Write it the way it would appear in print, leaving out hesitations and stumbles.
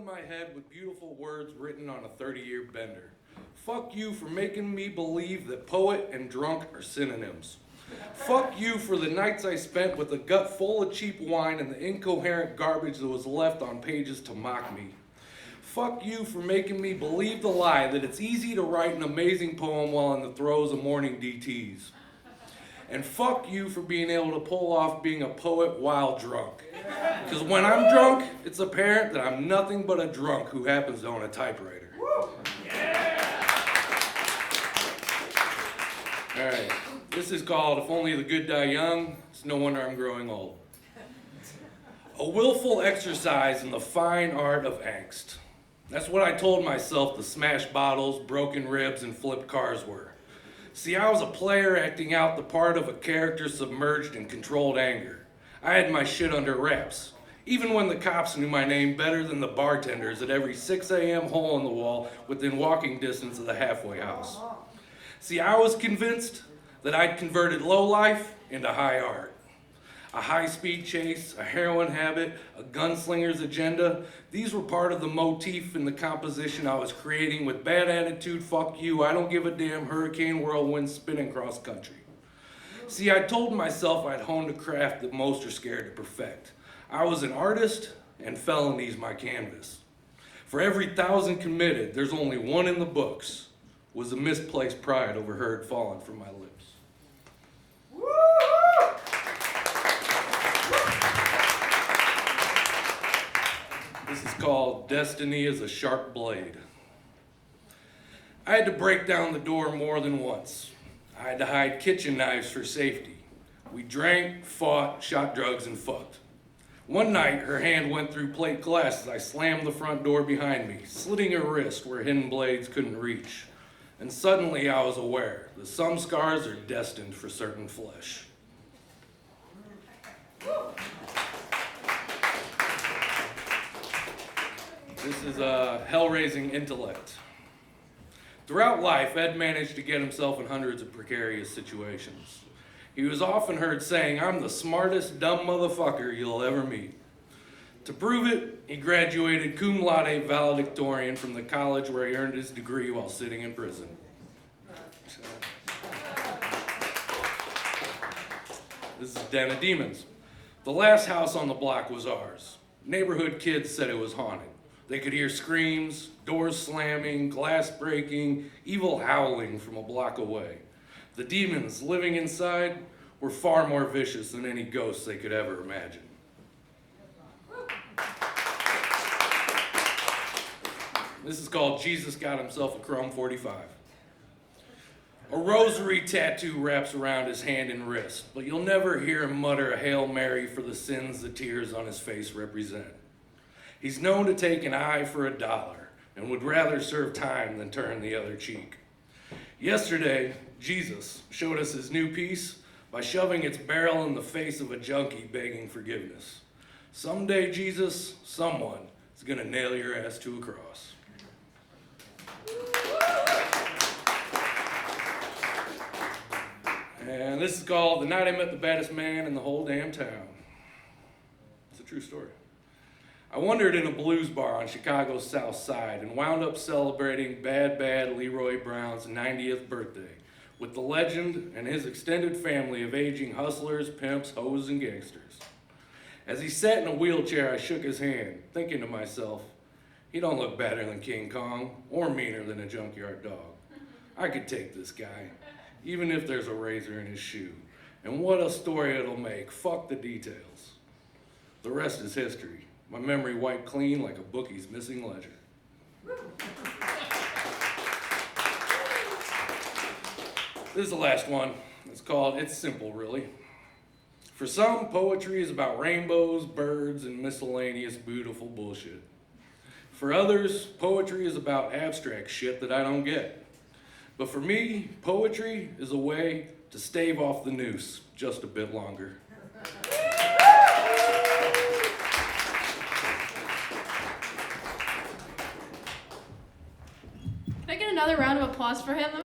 my head with beautiful words written on a 30-year bender. Fuck you for making me believe that poet and drunk are synonyms. Fuck you for the nights I spent with a gut full of cheap wine and the incoherent garbage that was left on pages to mock me. Fuck you for making me believe the lie that it's easy to write an amazing poem while in the throes of morning DTs. And fuck you for being able to pull off being a poet while drunk. Because when I'm drunk, it's apparent that I'm nothing but a drunk who happens to own a typewriter. All right, this is called If Only the Good Die Young. It's no wonder I'm growing old. A willful exercise in the fine art of angst. That's what I told myself the smashed bottles, broken ribs, and flipped cars were. See, I was a player acting out the part of a character submerged in controlled anger. I had my shit under wraps, even when the cops knew my name better than the bartenders at every 6 a.m. hole in the wall within walking distance of the halfway house. See, I was convinced that I'd converted low life into high art. A high-speed chase, a heroin habit, a gunslinger's agenda, these were part of the motif in the composition I was creating with bad attitude, fuck you, I don't give a damn, hurricane whirlwind spinning cross country. See, I told myself I'd honed a craft that most are scared to perfect. I was an artist, and felony's my canvas. For every 1,000 committed, there's only one in the books, was a misplaced pride overheard falling from my lips. This is called Destiny is a Sharp Blade. I had to break down the door more than once. I had to hide kitchen knives for safety. We drank, fought, shot drugs, and fucked. One night, her hand went through plate glass as I slammed the front door behind me, slitting her wrist where hidden blades couldn't reach. And suddenly I was aware that some scars are destined for certain flesh. This is a hell-raising intellect. Throughout life, Ed managed to get himself in hundreds of precarious situations. He was often heard saying, "I'm the smartest dumb motherfucker you'll ever meet." To prove it, he graduated cum laude valedictorian from the college where he earned his degree while sitting in prison. This is Den of Demons. The last house on the block was ours. Neighborhood kids said it was haunted. They could hear screams, doors slamming, glass breaking, evil howling from a block away. The demons living inside were far more vicious than any ghosts they could ever imagine. This is called Jesus Got Himself a Chrome 45. A rosary tattoo wraps around his hand and wrist, but you'll never hear him mutter a Hail Mary for the sins the tears on his face represent. He's known to take an eye for $1 and would rather serve time than turn the other cheek. Yesterday, Jesus showed us his new piece by shoving its barrel in the face of a junkie begging forgiveness. Someday, Jesus, someone is going to nail your ass to a cross. And this is called The Night I Met the Baddest Man in the Whole Damn Town. It's a true story. I wandered in a blues bar on Chicago's South Side and wound up celebrating Bad Leroy Brown's 90th birthday with the legend and his extended family of aging hustlers, pimps, hoes, and gangsters. As he sat in a wheelchair, I shook his hand, thinking to myself, he don't look better than King Kong or meaner than a junkyard dog. I could take this guy, even if there's a razor in his shoe. And what a story it'll make. Fuck the details. The rest is history. My memory wiped clean like a bookie's missing ledger. This is the last one. It's called It's Simple, Really. For some, poetry is about rainbows, birds, and miscellaneous beautiful bullshit. For others, poetry is about abstract shit that I don't get. But for me, poetry is a way to stave off the noose just a bit longer. Can I get another round of applause for him?